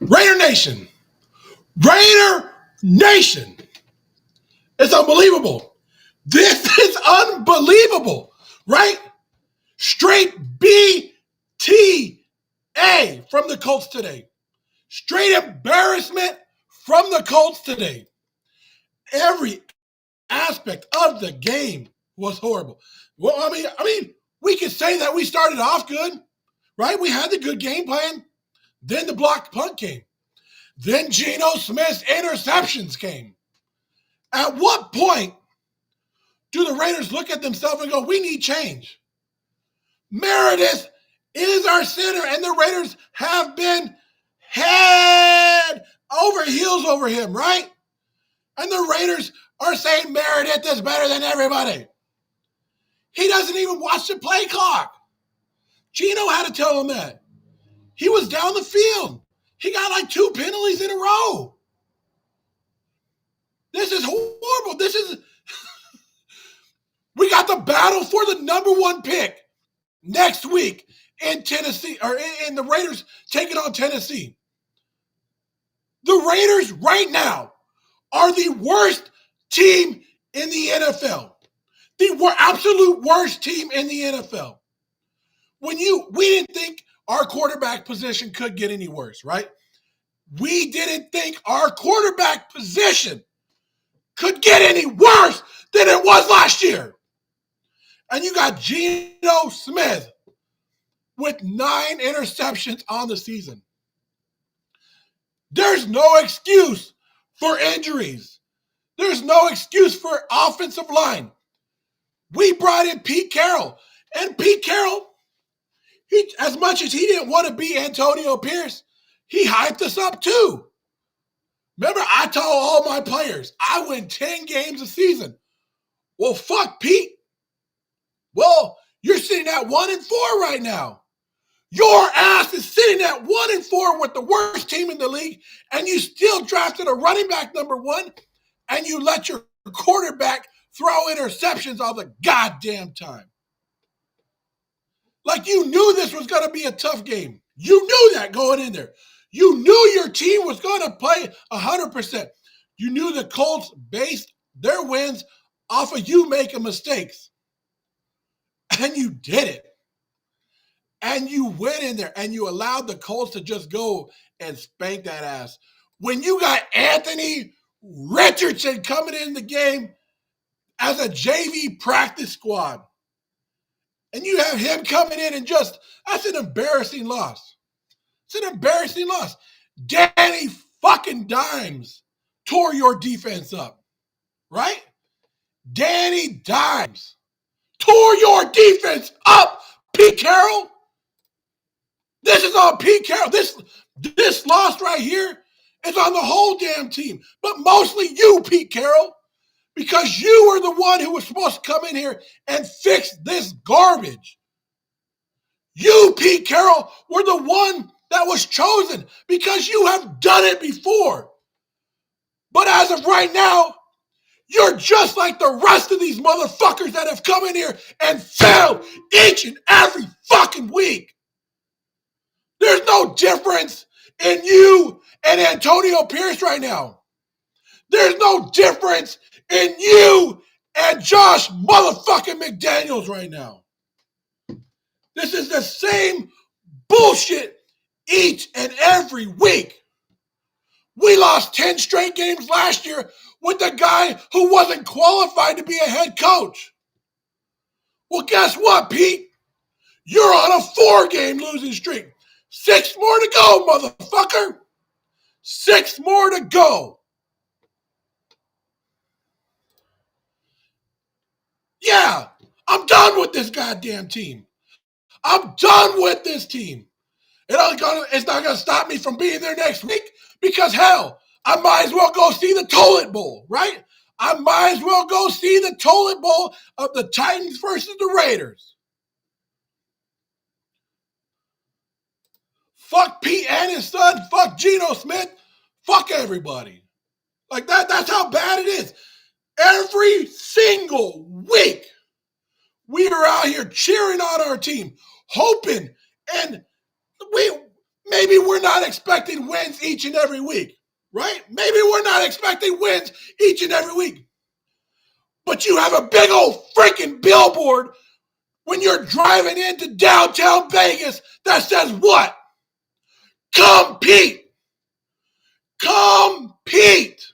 Raider Nation. Raider Nation. It's unbelievable. This is unbelievable, right? Straight BTA from the Colts today. Straight embarrassment from the Colts today. Every aspect of the game was horrible. Well, I mean, we could say that we started off good, right? We had the good game plan. Then the blocked punt came. Then Geno Smith's interceptions came. At what point do the Raiders look at themselves and go, we need change? Meredith is our center, and the Raiders have been head over heels over him, right? And the Raiders are saying Meredith is better than everybody. He doesn't even watch the play clock. Geno had to tell him that. He was down the field. He got like 2 penalties in a row. This is horrible. We got the battle for the number 1 pick next week in Tennessee, or in the Raiders taking on Tennessee. The Raiders right now are the worst team in the NFL. The absolute worst team in the NFL. We didn't think our quarterback position could get any worse, right? We didn't think our quarterback position could get any worse than it was last year. And you got Geno Smith with 9 interceptions on the season. There's no excuse for injuries. There's no excuse for offensive line. We brought in Pete Carroll. And Pete Carroll, as much as he didn't want to be Antonio Pierce, he hyped us up too. Remember, I told all my players, I win 10 games a season. Well, fuck Pete. Well, you're sitting at 1-4 right now. Your ass is sitting at 1-4 with the worst team in the league, and you still drafted a running back number 1, and you let your quarterback throw interceptions all the goddamn time. Like, you knew this was going to be a tough game. You knew that going in there. You knew your team was going to play 100%. You knew the Colts based their wins off of you making mistakes. And you did it. And you went in there and you allowed the Colts to just go and spank that ass. When you got Anthony Richardson coming in the game as a JV practice squad, and you have him coming in and that's an embarrassing loss. It's an embarrassing loss. Danny fucking Dimes tore your defense up, right? Danny Dimes tore your defense up, Pete Carroll. This is on Pete Carroll. This loss right here is on the whole damn team, but mostly you, Pete Carroll, because you were the one who was supposed to come in here and fix this garbage. You, Pete Carroll, were the one that was chosen because you have done it before. But as of right now, you're just like the rest of these motherfuckers that have come in here and failed each and every fucking week. There's no difference in you and Antonio Pierce right now. There's no difference in you and Josh motherfucking McDaniels right now. This is the same bullshit each and every week. We lost 10 straight games last year with a guy who wasn't qualified to be a head coach. Well, guess what, Pete? You're on a 4-game losing streak. 6 more to go, motherfucker. 6 more to go. Yeah, I'm done with this goddamn team. I'm done with this team. It's not going to stop me from being there next week because, hell, I might as well go see the toilet bowl, right? I might as well go see the toilet bowl of the Titans versus the Raiders. Fuck Pete and his son. Fuck Geno Smith. Fuck everybody. Like that's how bad it is. Every single week, we are out here cheering on our team, hoping, and maybe we're not expecting wins each and every week, right? Maybe we're not expecting wins each and every week. But you have a big old freaking billboard when you're driving into downtown Vegas that says what? Compete. Compete.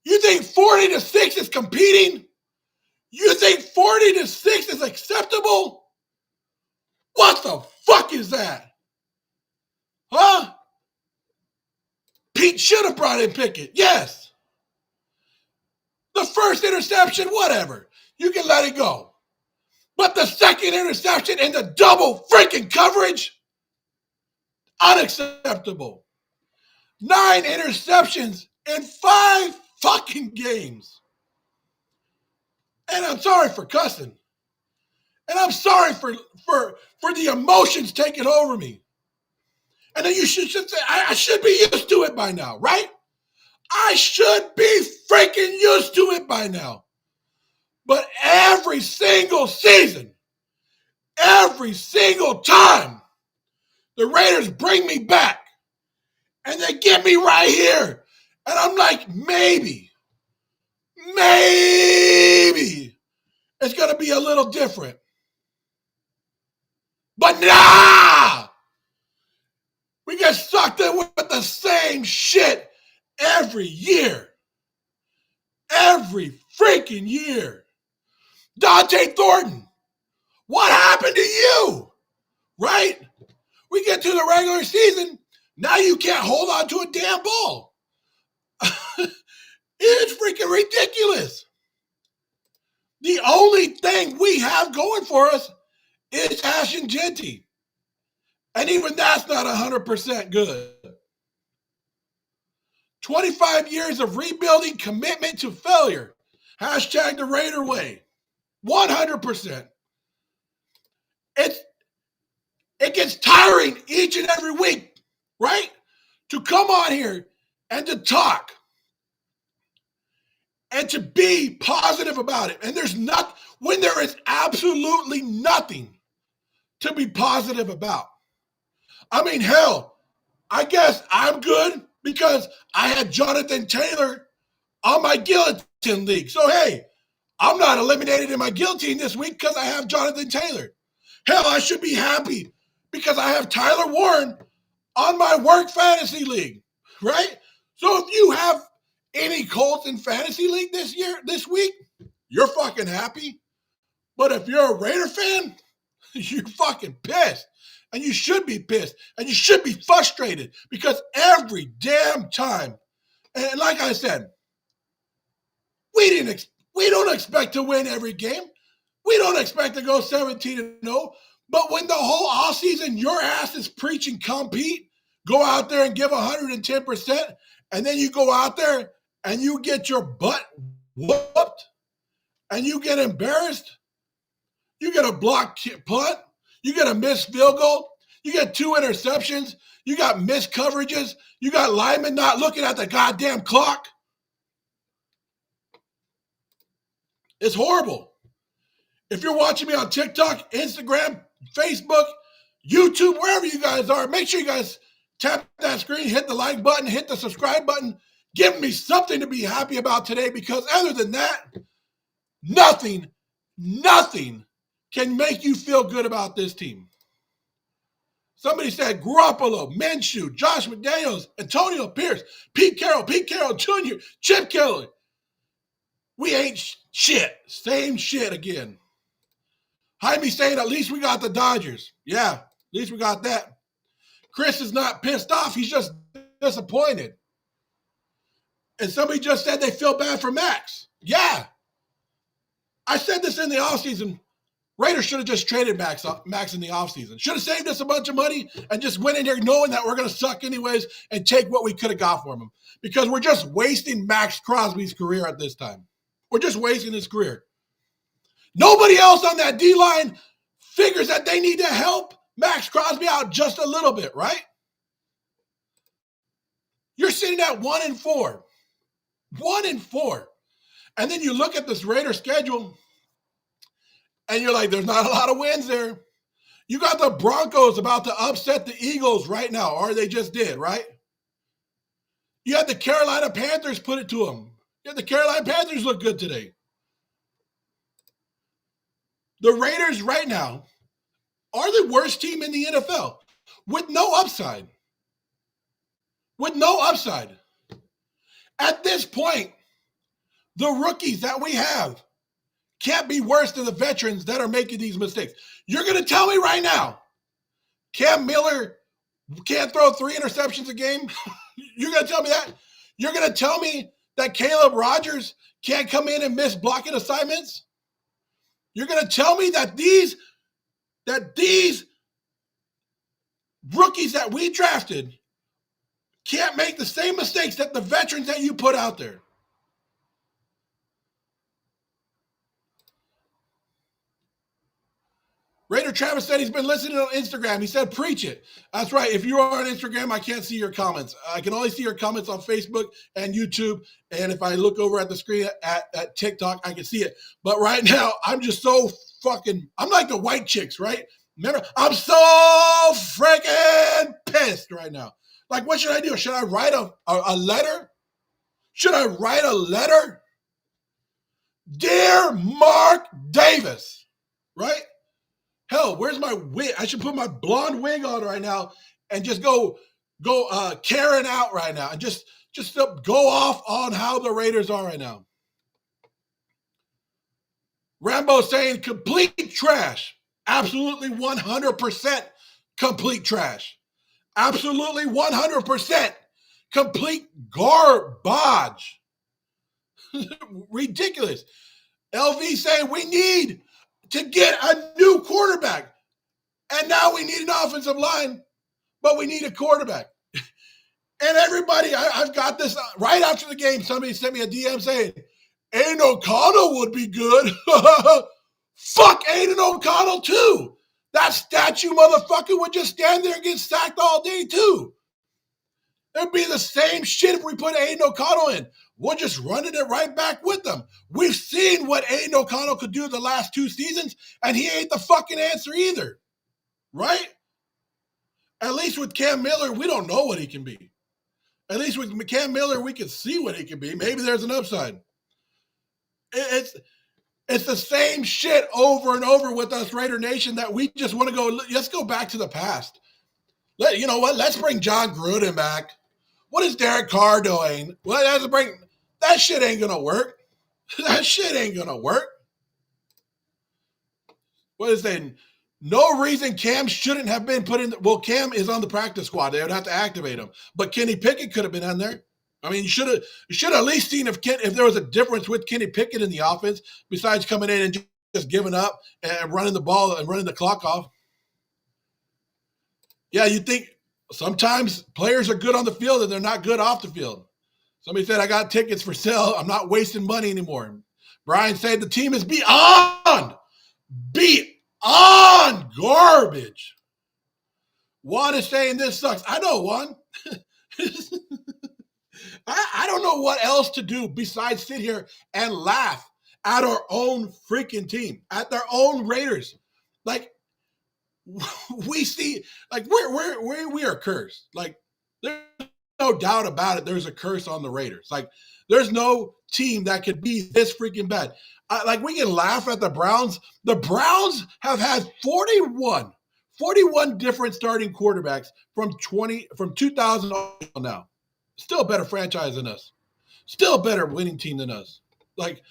You think 40-6 is competing? You think 40-6 is acceptable? What the fuck is that? Huh? Pete should have brought in Pickett. Yes. The first interception, whatever. You can let it go. But the second interception and the double freaking coverage, unacceptable. 9 interceptions in 5 fucking games. And I'm sorry for cussing. And I'm sorry for the emotions taking over me. And then you should say, I should be used to it by now, right? I should be freaking used to it by now. But every single season, every single time, the Raiders bring me back. And they get me right here. And I'm like, maybe it's going to be a little different. But nah! We get sucked in with the same shit every year. Every freaking year. Dante Thornton, what happened to you? Right? We get to the regular season, now you can't hold on to a damn ball. It's freaking ridiculous. The only thing we have going for us is Ash and Genty. And even that's not 100% good. 25 years of rebuilding, commitment to failure. Hashtag the Raider way. 100%. It gets tiring each and every week, right? To come on here and to talk and to be positive about it. And when there is absolutely nothing to be positive about. I mean, hell, I guess I'm good because I had Jonathan Taylor on my guillotine league. So, hey, I'm not eliminated in my guillotine this week because I have Jonathan Taylor. Hell, I should be happy because I have Tyler Warren on my work fantasy league, right? So if you have any Colts in fantasy league this week, you're fucking happy. But if you're a Raider fan, you're fucking pissed. And you should be pissed. And you should be frustrated because every damn time, and like I said, we don't expect to win every game. We don't expect to go 17-0. But when the whole offseason your ass is preaching compete, go out there and give 110%, and then you go out there and you get your butt whooped and you get embarrassed, you get a blocked punt, you get a missed field goal, you get 2 interceptions, you got missed coverages, you got linemen not looking at the goddamn clock. It's horrible. If you're watching me on TikTok, Instagram, Facebook, YouTube, wherever you guys are, make sure you guys tap that screen, hit the like button, hit the subscribe button. Give me something to be happy about today because other than that, nothing can make you feel good about this team. Somebody said Garoppolo, Minshew, Josh McDaniels, Antonio Pierce, Pete Carroll Jr., Chip Kelly. We ain't shit. Same shit again. Jaime saying, at least we got the Dodgers. Yeah, at least we got that. Chris is not pissed off. He's just disappointed. And somebody just said they feel bad for Max. Yeah. I said this in the offseason. Raiders should have just traded Max in the offseason. Should have saved us a bunch of money and just went in here knowing that we're going to suck anyways and take what we could have got from him. Because we're just wasting Max Crosby's career at this time. We're just wasting his career. Nobody else on that D-line figures that they need to help Max Crosby out just a little bit, right? You're sitting at 1-4. 1-4. And then you look at this Raider schedule and you're like, there's not a lot of wins there. You got the Broncos about to upset the Eagles right now, or they just did, right? You had the Carolina Panthers put it to them. Yeah, the Carolina Panthers look good today. The Raiders right now are the worst team in the NFL with no upside. With no upside. At this point, the rookies that we have can't be worse than the veterans that are making these mistakes. You're going to tell me right now, Cam Miller can't throw 3 interceptions a game? You're going to tell me that? You're going to tell me that Caleb Rogers can't come in and miss blocking assignments? You're going to tell me that these rookies that we drafted can't make the same mistakes that the veterans that you put out there? Raider Travis said he's been listening on Instagram. He said, preach it. That's right. If you are on Instagram, I can't see your comments. I can only see your comments on Facebook and YouTube. And if I look over at the screen at TikTok, I can see it. But right now, I'm just so I'm like the white chicks, right? Remember, I'm so freaking pissed right now. Like, what should I do? Should I write a letter? Should I write a letter? Dear Mark Davis, right? Hell, where's my wig? I should put my blonde wig on right now and just go Karen out right now and just go off on how the Raiders are right now. Rambo saying complete trash. Absolutely 100% complete trash. Absolutely 100% complete garbage. Ridiculous. LV saying we need to get a new quarterback. And now we need an offensive line, but we need a quarterback. And everybody, I've got this right after the game. Somebody sent me a DM saying, Aiden O'Connell would be good. Fuck Aiden O'Connell too. That statue motherfucker would just stand there and get sacked all day too. It'd be the same shit if we put Aiden O'Connell in. We're just running it right back with them. We've seen what Aiden O'Connell could do the last 2 seasons, and he ain't the fucking answer either. Right? At least with Cam Miller, we don't know what he can be. At least with Cam Miller, we can see what he can be. Maybe there's an upside. It's the same shit over and over with us Raider Nation that we just want to go, let's go back to the past. You know what? Let's bring John Gruden back. What is Derek Carr doing? Well, that shit ain't going to work. That shit ain't going to work. What is that? No reason Cam shouldn't have been put in. Well, Cam is on the practice squad. They would have to activate him. But Kenny Pickett could have been on there. I mean, you should have at least seen if there was a difference with Kenny Pickett in the offense besides coming in and just giving up and running the ball and running the clock off. Yeah, you think sometimes players are good on the field and they're not good off the field. Somebody said, I got tickets for sale. I'm not wasting money anymore. Brian said the team is beyond garbage. Juan is saying this sucks. I know, Juan. I don't know what else to do besides sit here and laugh at our own freaking team, at their own Raiders. Like, we see, like, we are cursed. Like, there's no doubt about it. There's a curse on the Raiders. Like, there's no team that could be this freaking bad. Like, we can laugh at the Browns. The Browns have had 41 different starting quarterbacks from 2000 on now. Still a better franchise than us. Still a better winning team than us. Like,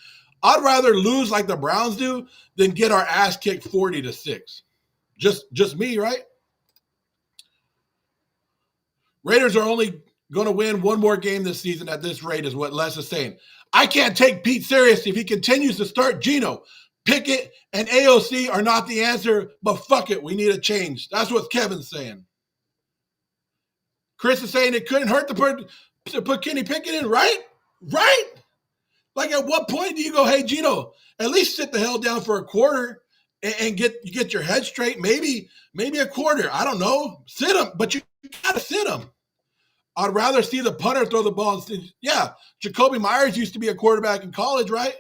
I'd rather lose like the Browns do than get our ass kicked 40-6. Just me, right? Raiders are only going to win one more game this season at this rate is what Les is saying. I can't take Pete serious if he continues to start Geno. Pickett and AOC are not the answer, but fuck it, we need a change. That's what Kevin's saying. Chris is saying it couldn't hurt to put Kenny Pickett in, right? Right? Like, at what point do you go, hey, Geno, at least sit the hell down for a quarter and get your head straight? Maybe a quarter. I don't know. Sit him, but you got to sit him. I'd rather see the punter throw the ball. Yeah, Jacoby Myers used to be a quarterback in college, right?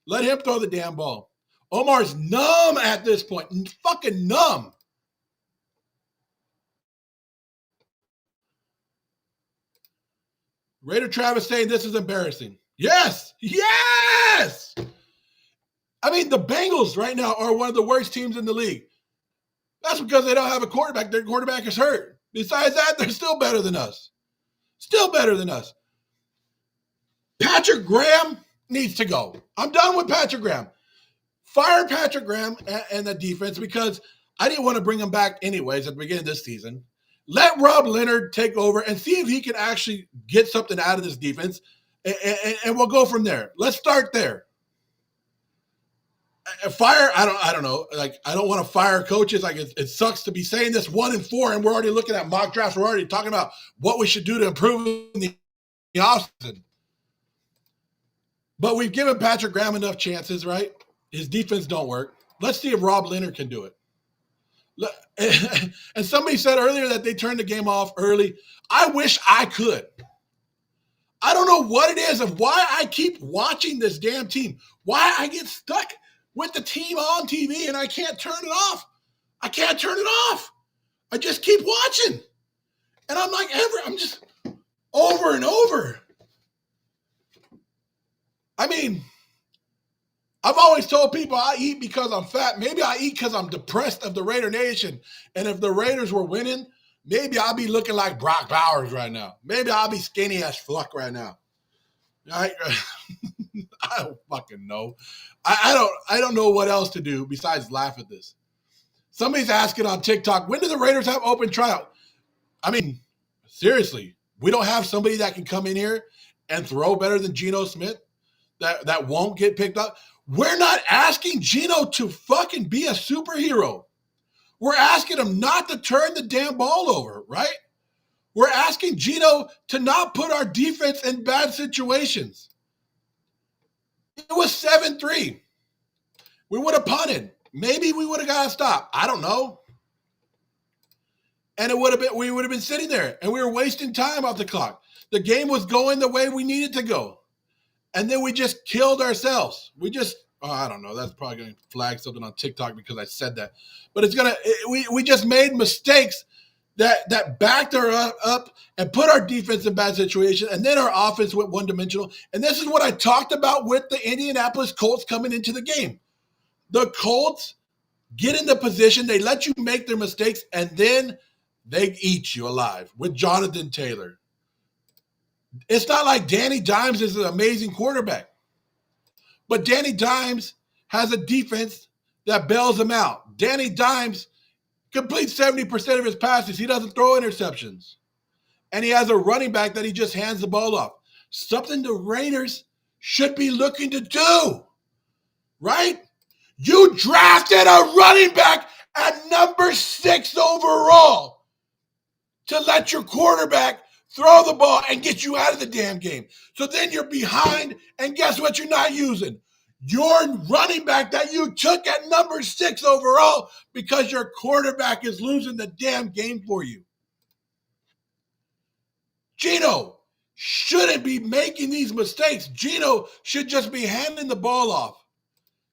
Let him throw the damn ball. Omar's numb at this point. Fucking numb. Raider Travis saying this is embarrassing. Yes. Yes. I mean, the Bengals right now are one of the worst teams in the league. That's because they don't have a quarterback. Their quarterback is hurt. Besides that, they're still better than us. Still better than us. Patrick Graham needs to go. I'm done with Patrick Graham. Fire Patrick Graham and the defense because I didn't want to bring him back anyways at the beginning of this season. Let Rob Leonard take over and see if he can actually get something out of this defense, and we'll go from there. Let's start there. Fire, I don't know. Like, I don't want to fire coaches. Like, it sucks to be saying this 1-4, and we're already looking at mock drafts. We're already talking about what we should do to improve in the offseason. But we've given Patrick Graham enough chances, right? His defense don't work. Let's see if Rob Leonard can do it. And somebody said earlier that they turned the game off early. I wish I could. I don't know what it is of why I keep watching this damn team. Why I get stuck with the team on TV and I can't turn it off. I can't turn it off. I just keep watching. And I'm like, I'm just over and over. I mean, I've always told people I eat because I'm fat. Maybe I eat because I'm depressed of the Raider Nation. And if the Raiders were winning, maybe I'll be looking like Brock Bowers right now. Maybe I'll be skinny as fuck right now. I don't fucking know. I don't know what else to do besides laugh at this. Somebody's asking on TikTok, when do the Raiders have open tryout? I mean, seriously, we don't have somebody that can come in here and throw better than Geno Smith that won't get picked up. We're not asking Geno to fucking be a superhero. We're asking him not to turn the damn ball over, right? We're asking Geno to not put our defense in bad situations. It was 7-3. We would have punted. Maybe we would have got a stop. I don't know. And we would have been sitting there and we were wasting time off the clock. The game was going the way we needed to go. And then we just killed ourselves. I don't know. That's probably going to flag something on TikTok because I said that. But we just made mistakes that backed her up and put our defense in bad situation. And then our offense went one-dimensional. And this is what I talked about with the Indianapolis Colts coming into the game. The Colts get in the position, they let you make their mistakes, and then they eat you alive with Jonathan Taylor. It's not like Danny Dimes is an amazing quarterback. But Danny Dimes has a defense that bails him out. Danny Dimes completes 70% of his passes. He doesn't throw interceptions. And he has a running back that he just hands the ball off. Something the Raiders should be looking to do, right? You drafted a running back at number 6 overall to let your quarterback throw the ball and get you out of the damn game. So then you're behind, and guess what you're not using? Your running back that you took at number 6 overall because your quarterback is losing the damn game for you. Geno shouldn't be making these mistakes. Geno should just be handing the ball off.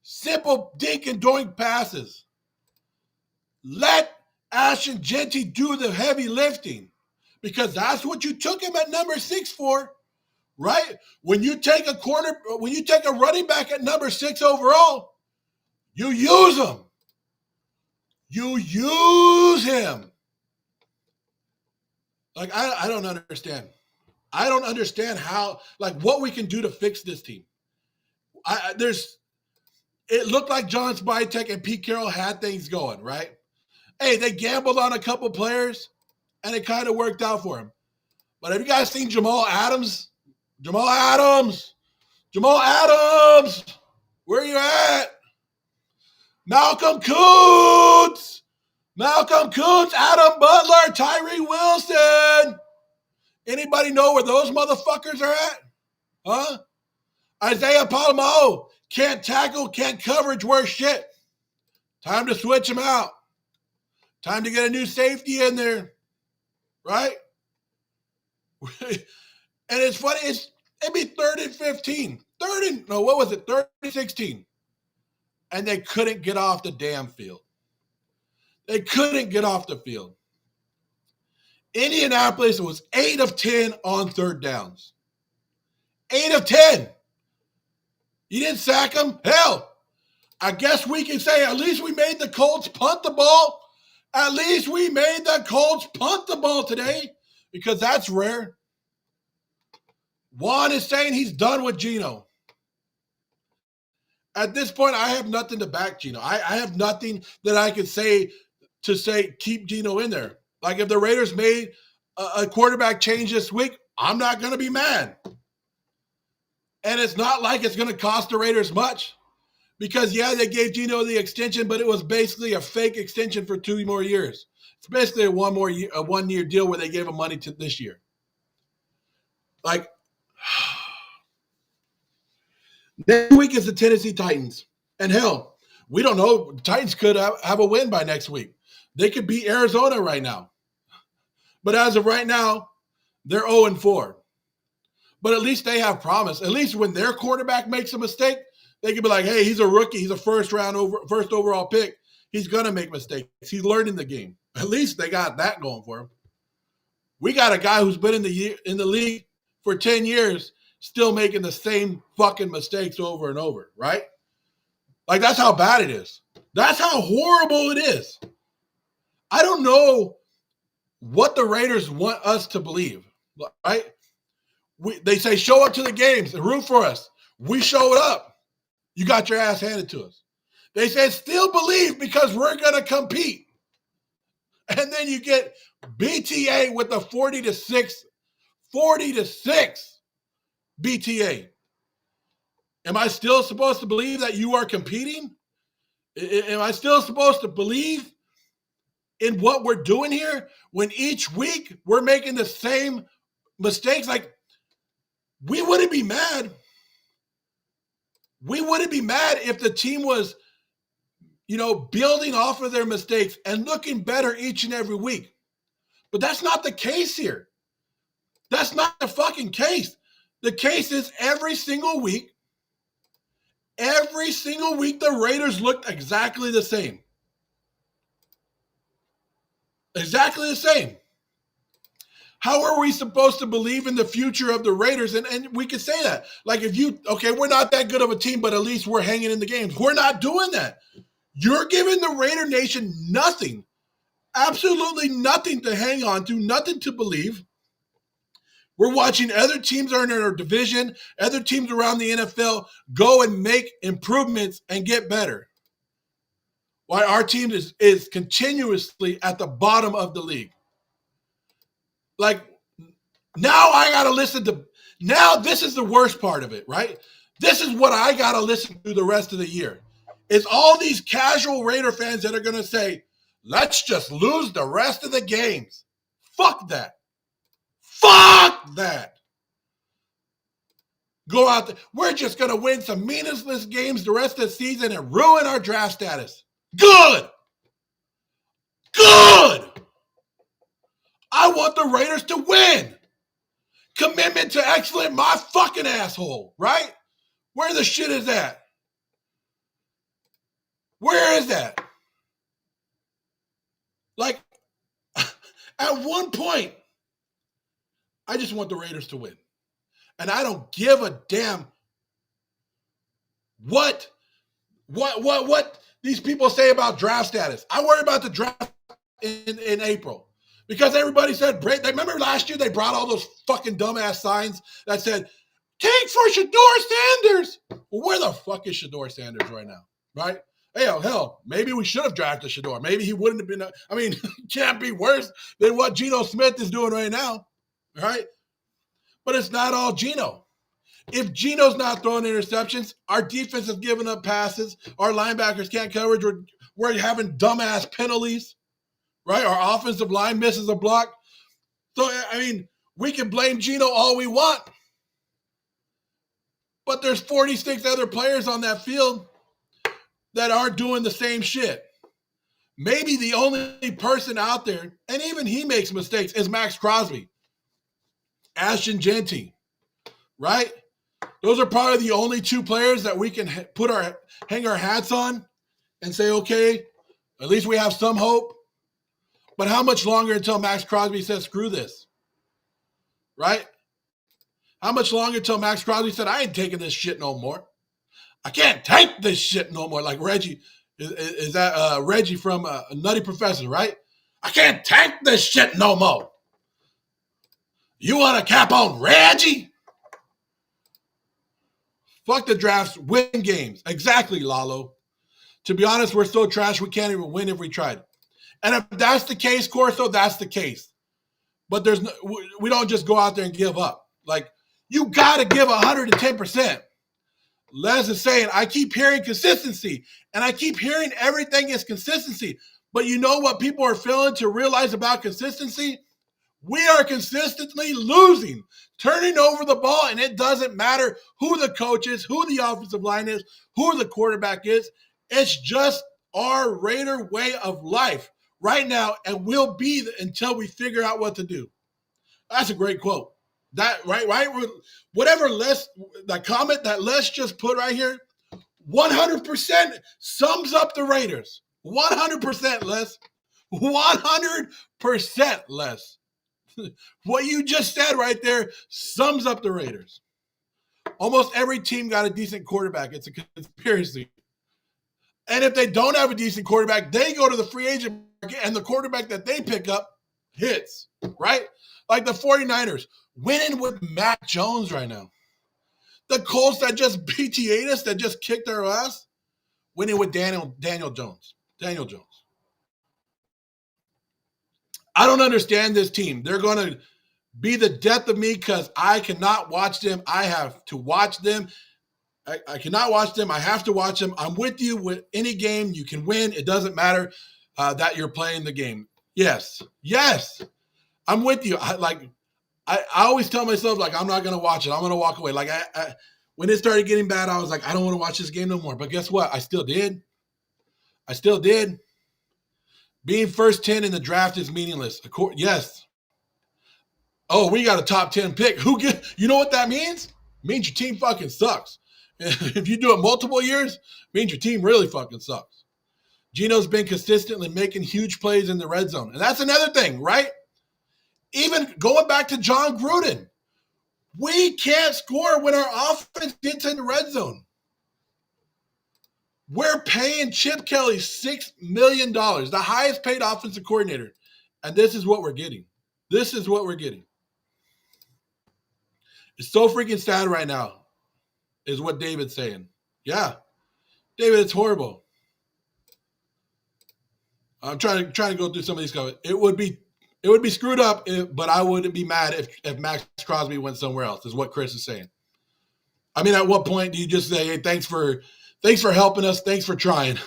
Simple dink and doink passes. Let Ashton Genty do the heavy lifting because that's what you took him at number 6 for, right? When you take a running back at number 6 overall, you use him. You use him. Like, I don't understand. I don't understand how, like, what we can do to fix this team. It looked like John Spytek and Pete Carroll had things going, right? Hey, they gambled on a couple players, and it kind of worked out for him. But have you guys seen Jamal Adams? Jamal Adams! Where are you at? Malcolm Kuntz! Adam Butler, Tyree Wilson! Anybody know where those motherfuckers are at? Huh? Isaiah Palomao can't tackle, can't coverage, worse shit. Time to switch him out. Time to get a new safety in there. Right? And it's funny, it'd be 3rd and 15. 3rd and 16. And they couldn't get off the damn field. They couldn't get off the field. Indianapolis was 8 of 10 on 3rd downs. 8 of 10. You didn't sack him? Hell, I guess we can say at least we made the Colts punt the ball. At least we made the Colts punt the ball today, because that's rare. Juan is saying he's done with Geno. At this point, I have nothing to back Geno. I have nothing that I can say to say keep Geno in there. Like if the Raiders made a quarterback change this week, I'm not going to be mad. And it's not like it's going to cost the Raiders much. Because, yeah, they gave Geno the extension, but it was basically a fake extension for 2 more years. It's basically a 1 year deal where they gave him money to this year. Like, next week is the Tennessee Titans. And hell, we don't know. The Titans could have a win by next week. They could beat Arizona right now. But as of right now, they're 0-4. But at least they have promise. At least when their quarterback makes a mistake, they can be like, hey, he's a rookie. He's a first overall pick. He's going to make mistakes. He's learning the game. At least they got that going for him. We got a guy who's been in the league for 10 years still making the same fucking mistakes over and over, right? Like, that's how bad it is. That's how horrible it is. I don't know what the Raiders want us to believe, right? They say, show up to the games and root for us. We showed up. You got your ass handed to us. They said, still believe because we're going to compete. And then you get BTA with the 40-6 BTA. Am I still supposed to believe that you are competing? Am I still supposed to believe in what we're doing here when each week we're making the same mistakes? Like, we wouldn't be mad. We wouldn't be mad if the team was, building off of their mistakes and looking better each and every week. But that's not the case here. That's not the fucking case. The case is every single week, the Raiders looked exactly the same. Exactly the same. How are we supposed to believe in the future of the Raiders? And we could say that. Like, we're not that good of a team, but at least we're hanging in the games. We're not doing that. You're giving the Raider Nation nothing, absolutely nothing to hang on to, nothing to believe. We're watching other teams in our division, other teams around the NFL go and make improvements and get better. While our team is continuously at the bottom of the league. Like, now I got to listen to, now this is the worst part of it, right? This is what I got to listen to the rest of the year. Is all these casual Raider fans that are going to say, let's just lose the rest of the games. Fuck that. Fuck that. Go out there. We're just going to win some meaningless games the rest of the season and ruin our draft status. Good. Good. I want the Raiders to win. Commitment to excellence, my fucking asshole, right? Where the shit is that? Where is that? Like, at one point, I just want the Raiders to win. And I don't give a damn what these people say about draft status. I worry about the draft in April. Because everybody said, remember last year they brought all those fucking dumbass signs that said, tank for Shedeur Sanders. Well, where the fuck is Shedeur Sanders right now, right? Hell, maybe we should have drafted Shedeur. Maybe he wouldn't have been, it can't be worse than what Geno Smith is doing right now, right? But it's not all Geno. If Geno's not throwing interceptions, our defense is giving up passes, our linebackers can't coverage, we're having dumbass penalties. Right? Our offensive line misses a block. So, we can blame Geno all we want. But there's 46 other players on that field that aren't doing the same shit. Maybe the only person out there, and even he makes mistakes, is Max Crosby. Ashton Genty. Right? Those are probably the only two players that we can hang our hats on and say, okay, at least we have some hope. But how much longer until Max Crosby says, screw this? Right? How much longer till Max Crosby said, I ain't taking this shit no more? I can't take this shit no more. Like Reggie, is that Reggie from Nutty Professor, right? I can't take this shit no more. You want a cap on Reggie? Fuck the drafts, win games. Exactly, Lalo. To be honest, we're so trash we can't even win if we tried. And if that's the case, Corso, that's the case. But we don't just go out there and give up. Like, you got to give 110%. Les is saying, I keep hearing consistency, and I keep hearing everything is consistency. But you know what people are failing to realize about consistency? We are consistently losing, turning over the ball, and it doesn't matter who the coach is, who the offensive line is, who the quarterback is. It's just our Raider way of life right now, and will be until we figure out what to do. That's a great quote. That right? Whatever the comment that Les just put right here, 100% sums up the Raiders. 100%, Les. 100%, Les. What you just said right there sums up the Raiders. Almost every team got a decent quarterback. It's a conspiracy. And if they don't have a decent quarterback, they go to the free agent market, and the quarterback that they pick up hits, right? Like the 49ers, winning with Mac Jones right now. The Colts that just PTA'd us, that just kicked our ass, winning with Daniel Jones. Daniel Jones. I don't understand this team. They're going to be the death of me because I cannot watch them. I have to watch them. I cannot watch them. I have to watch them. I'm with you with any game. You can win. It doesn't matter that you're playing the game. Yes. I'm with you. I always tell myself, like, I'm not going to watch it. I'm going to walk away. Like, when it started getting bad, I was like, I don't want to watch this game no more. But guess what? I still did. Being first 10 in the draft is meaningless. Yes. Oh, we got a top 10 pick. You know what that means? It means your team fucking sucks. If you do it multiple years, it means your team really fucking sucks. Geno's been consistently making huge plays in the red zone. And that's another thing, right? Even going back to John Gruden, we can't score when our offense gets in the red zone. We're paying Chip Kelly $6 million, the highest paid offensive coordinator. And this is what we're getting. It's so freaking sad right now, is what David's saying. Yeah. David, it's horrible. I'm trying to go through some of these comments. It would be screwed up, but I wouldn't be mad if Max Crosby went somewhere else, is what Chris is saying. I mean, at what point do you just say, hey, thanks for helping us, thanks for trying?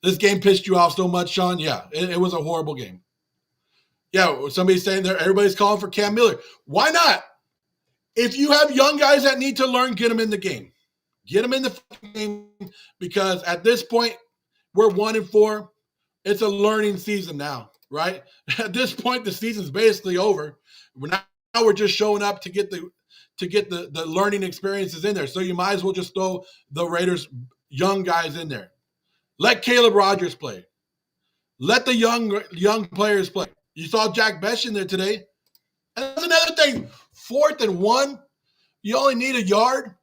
This game pissed you off so much, Sean? Yeah, it was a horrible game. Yeah, somebody's saying there, everybody's calling for Cam Miller. Why not? If you have young guys that need to learn, get them in the game. Get them in the game, because at this point, we're 1-4. It's a learning season now, right? At this point, the season's basically over. Now we're just showing up to get the learning experiences in there. So you might as well just throw the Raiders' young guys in there. Let Caleb Rogers play. Let the young players play. You saw Jack Besh in there today. And that's another thing. 4th and 1, you only need a yard,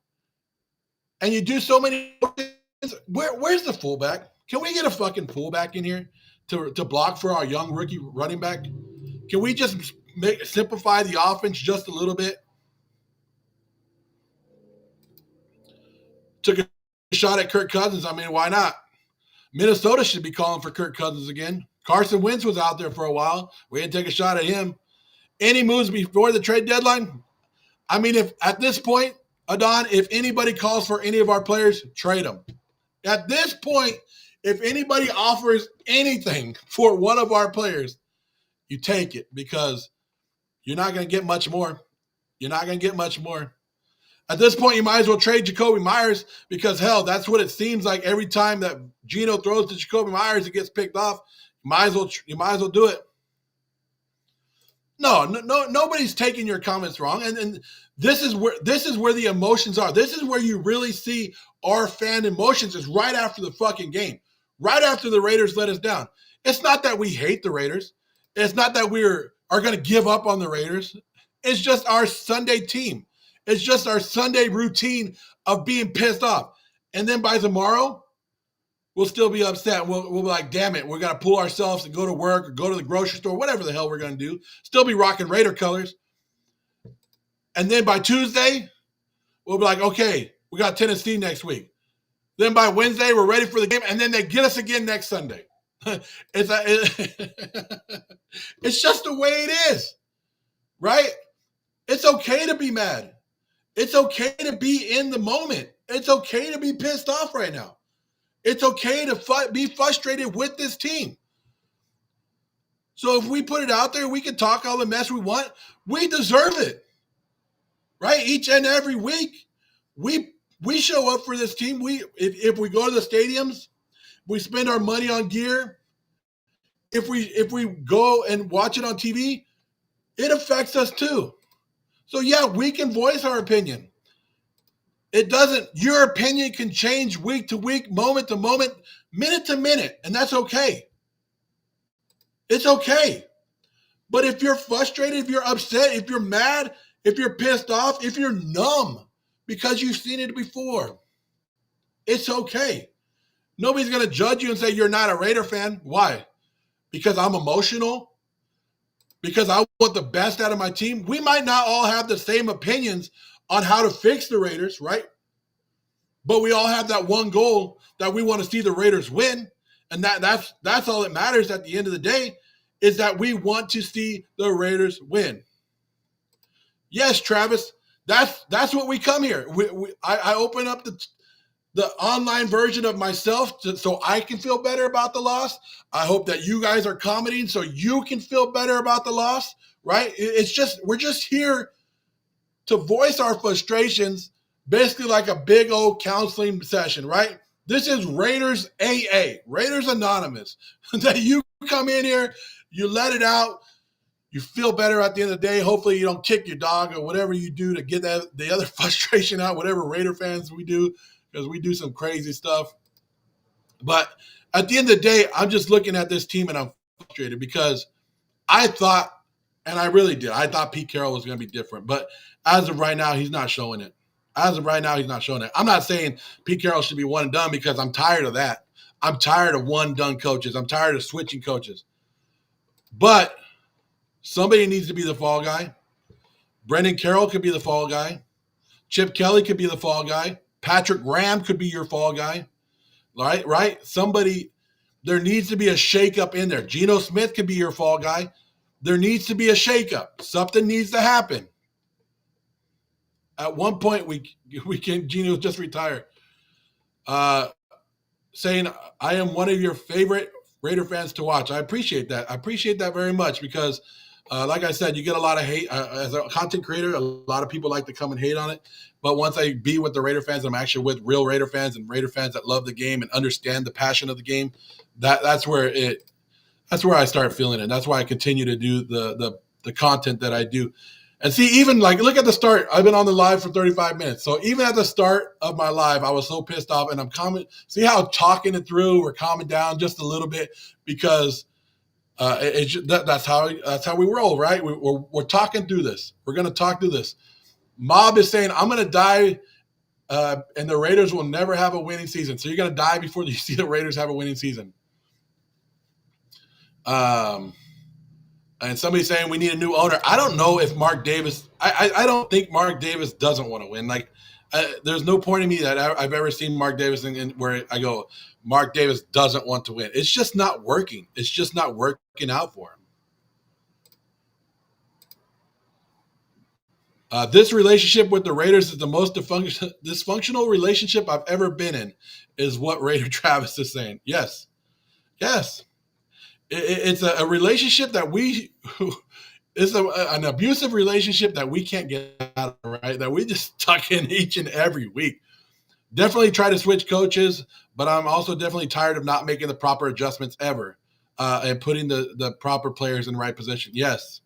and you do so many things. Where's the fullback? Can we get a fucking fullback in here to block for our young rookie running back? Can we just simplify the offense just a little bit? Took a shot at Kirk Cousins. I mean, why not? Minnesota should be calling for Kirk Cousins again. Carson Wentz was out there for a while. We didn't take a shot at him. Any moves before the trade deadline? I mean, if at this point, Adon, if anybody calls for any of our players, trade them. At this point, if anybody offers anything for one of our players, you take it, because you're not going to get much more. At this point, you might as well trade Jacoby Myers, because, hell, that's what it seems like every time that Geno throws to Jacoby Myers, it gets picked off. You might as well do it. No, nobody's taking your comments wrong, and this is where the emotions are. This is where you really see our fan emotions, is right after the fucking game, right after the Raiders let us down. It's not that we hate the Raiders. It's not that we are going to give up on the Raiders. It's just our Sunday team. It's just our Sunday routine of being pissed off. And then by tomorrow, we'll still be upset. We'll be like, damn it, we're going to pull ourselves and go to work or go to the grocery store, whatever the hell we're going to do. Still be rocking Raider colors. And then by Tuesday, we'll be like, okay, we got Tennessee next week. Then by Wednesday, we're ready for the game. And then they get us again next Sunday. It's just the way it is, right? It's okay to be mad. It's okay to be in the moment. It's okay to be pissed off right now. It's okay to be frustrated with this team. So if we put it out there, we can talk all the mess we want. We deserve it, right? Each and every week, we show up for this team. If we go to the stadiums, we spend our money on gear. If we go and watch it on TV, it affects us too. So yeah, we can voice our opinion. It doesn't, your opinion can change week to week, moment to moment, minute to minute, and that's okay. It's okay. But if you're frustrated, if you're upset, if you're mad, if you're pissed off, if you're numb because you've seen it before, it's okay. Nobody's going to judge you and say you're not a Raider fan. Why? Because I'm emotional? Because I want the best out of my team? We might not all have the same opinions on how to fix the Raiders, right? But we all have that one goal that we want to see the Raiders win. And that's all that matters at the end of the day, is that we want to see the Raiders win. Yes, Travis, that's what we come here. I open up the online version of myself so I can feel better about the loss. I hope that you guys are commenting so you can feel better about the loss, right? We're just here to voice our frustrations, basically like a big old counseling session, right? This is Raiders AA, Raiders Anonymous. That you come in here, you let it out, you feel better at the end of the day. Hopefully you don't kick your dog or whatever you do to get the other frustration out, whatever Raider fans we do, because we do some crazy stuff. But at the end of the day, I'm just looking at this team and I'm frustrated because I thought, and I really did, I thought Pete Carroll was going to be different. But as of right now, he's not showing it. I'm not saying Pete Carroll should be one and done because I'm tired of that. I'm tired of one done coaches. I'm tired of switching coaches. But somebody needs to be the fall guy. Brendan Carroll could be the fall guy. Chip Kelly could be the fall guy. Patrick Graham could be your fall guy. Right? Somebody, there needs to be a shakeup in there. Geno Smith could be your fall guy. There needs to be a shakeup. Something needs to happen. At one point, Geno just retired, saying, I am one of your favorite Raider fans to watch. I appreciate that. I appreciate that very much because, like I said, you get a lot of hate. As a content creator, a lot of people like to come and hate on it. But once I be with the Raider fans, I'm actually with real Raider fans and Raider fans that love the game and understand the passion of the game. That's where I start feeling it. That's why I continue to do the content that I do. And see, even like, look at the start. I've been on the live for 35 minutes. So even at the start of my live, I was so pissed off. And I'm calming. See how I'm talking it through? We're calming down just a little bit because that's how we roll, right? We're talking through this. We're going to talk through this. Mob is saying, I'm going to die, and the Raiders will never have a winning season. So you're going to die before you see the Raiders have a winning season. And somebody's saying we need a new owner. I don't know if Mark Davis – I don't think Mark Davis doesn't want to win. Like, there's no point in me that I've ever seen Mark Davis in where I go, Mark Davis doesn't want to win. It's just not working. It's just not working out for him. This relationship with the Raiders is the most dysfunctional relationship I've ever been in, is what Raider Travis is saying. Yes. It's a relationship that it's an abusive relationship that we can't get out of, right? That we just stuck in each and every week. Definitely try to switch coaches, but I'm also definitely tired of not making the proper adjustments ever and putting the proper players in the right position. Yes.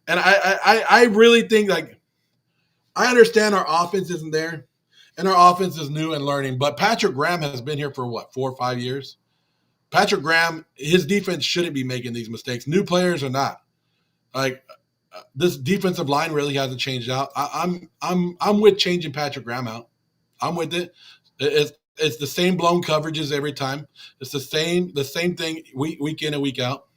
And I really think, like, I understand our offense isn't there and our offense is new and learning, but Patrick Graham has been here for 4 or 5 years? Patrick Graham, his defense shouldn't be making these mistakes. New players or not. Like, This defensive line really hasn't changed out. I'm with changing Patrick Graham out. I'm with it. It's the same blown coverages every time. It's the same thing week in and week out.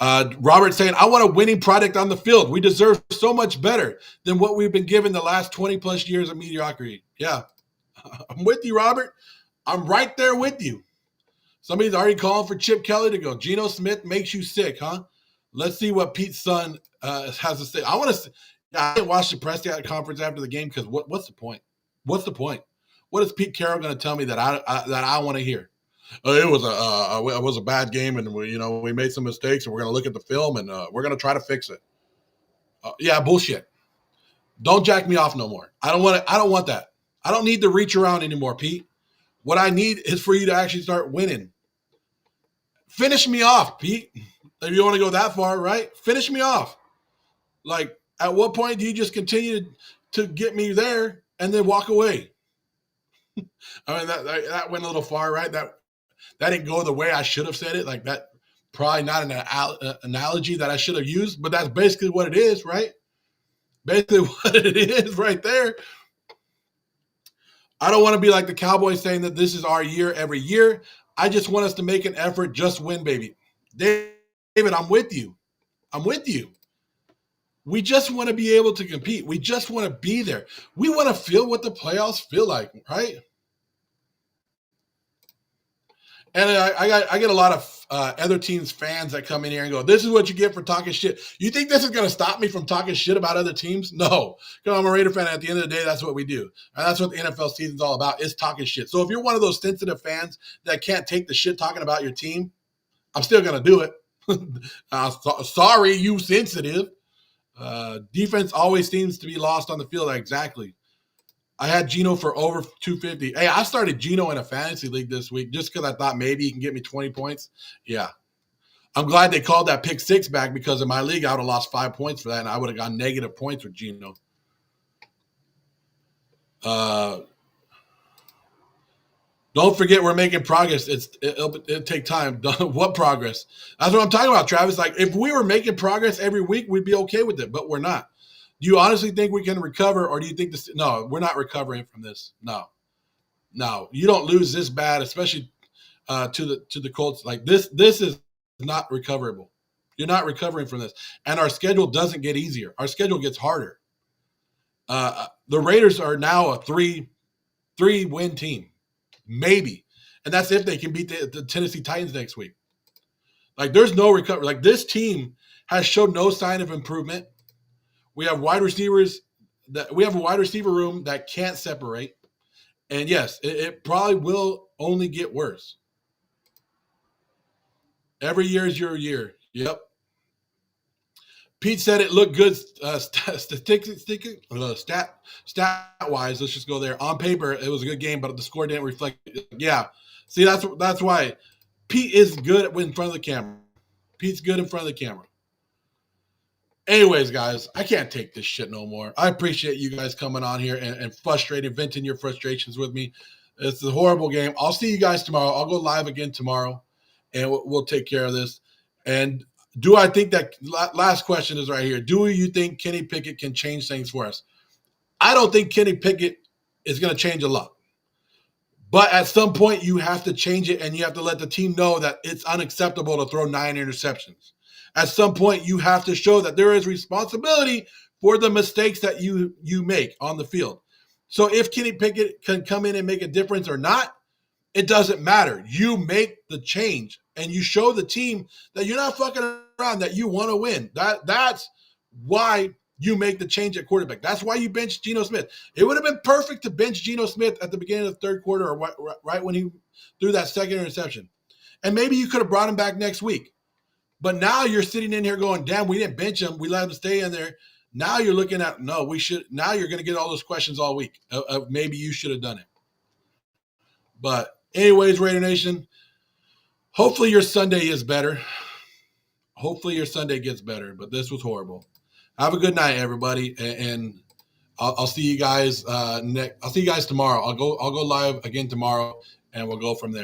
Robert saying, I want a winning product on the field. We deserve so much better than what we've been given the last 20 plus years of mediocrity. Yeah, I'm with you, Robert. I'm right there with you. Somebody's already calling for Chip Kelly to go. Geno Smith makes you sick, huh? Let's see what Pete's son has to say. I didn't watch the press conference after the game because what's the point? What's the point? What is Pete Carroll going to tell me that I want to hear? It was a bad game, and we made some mistakes, and we're going to look at the film, and we're going to try to fix it. Yeah, bullshit. Don't jack me off no more. I don't want that. I don't need to reach around anymore, Pete. What I need is for you to actually start winning. Finish me off, Pete. If you want to go that far, right? Finish me off. Like, at what point do you just continue to get me there and then walk away? I mean, that went a little far, right? That didn't go the way I should have said it. Like, that probably not an analogy that I should have used, but that's basically what it is, right? Basically what it is right there. I don't want to be like the Cowboys saying that this is our year every year. I just want us to make an effort, just win, baby. David, I'm with you. I'm with you. We just want to be able to compete. We just want to be there. We want to feel what the playoffs feel like, right? And I get a lot of other teams' fans that come in here and go, this is what you get for talking shit. You think this is going to stop me from talking shit about other teams? No. Because I'm a Raider fan. At the end of the day, that's what we do. And that's what the NFL season's all about, is talking shit. So if you're one of those sensitive fans that can't take the shit talking about your team, I'm still going to do it. Sorry, you sensitive. Defense always seems to be lost on the field. Exactly. I had Geno for over 250. Hey, I started Geno in a fantasy league this week just because I thought maybe he can get me 20 points. Yeah. I'm glad they called that pick six back, because in my league, I would have lost 5 points for that, and I would have gone negative points with Geno. Don't forget we're making progress. It'll take time. What progress? That's what I'm talking about, Travis. Like, if we were making progress every week, we'd be okay with it, but we're not. Do you honestly think we can recover, or do you think this? No, we're not recovering from this. No, you don't lose this bad, especially to the Colts. Like this is not recoverable. You're not recovering from this, and our schedule doesn't get easier. Our schedule gets harder. The Raiders are now a three win team, maybe, and that's if they can beat the Tennessee Titans next week. Like, there's no recovery. Like, this team has shown no sign of improvement. We have wide receivers we have a wide receiver room that can't separate. And yes, it probably will only get worse. Every year is your year. Yep. Pete said it looked good stat-wise. Let's just go there. On paper, it was a good game, but the score didn't reflect it. Yeah. See, that's why Pete is good in front of the camera. Pete's good in front of the camera. Anyways, guys, I can't take this shit no more. I appreciate you guys coming on here and venting your frustrations with me. It's a horrible game. I'll see you guys tomorrow. I'll go live again tomorrow, and we'll take care of this. And do I think that last question is right here? Do you think Kenny Pickett can change things for us? I don't think Kenny Pickett is going to change a lot. But at some point, you have to change it, and you have to let the team know that it's unacceptable to throw 9 interceptions. At some point, you have to show that there is responsibility for the mistakes that you make on the field. So if Kenny Pickett can come in and make a difference or not, it doesn't matter. You make the change, and you show the team that you're not fucking around, that you want to win. That's why you make the change at quarterback. That's why you bench Geno Smith. It would have been perfect to bench Geno Smith at the beginning of the third quarter, or right when he threw that second interception. And maybe you could have brought him back next week. But now you're sitting in here going, damn, we didn't bench him. We let him stay in there. Now you're looking at, no, we should. Now you're going to get all those questions all week of maybe you should have done it. But anyways, Raider Nation, hopefully your Sunday is better. Hopefully your Sunday gets better. But this was horrible. Have a good night, everybody. And I'll see you guys I'll see you guys tomorrow. I'll go live again tomorrow, and we'll go from there.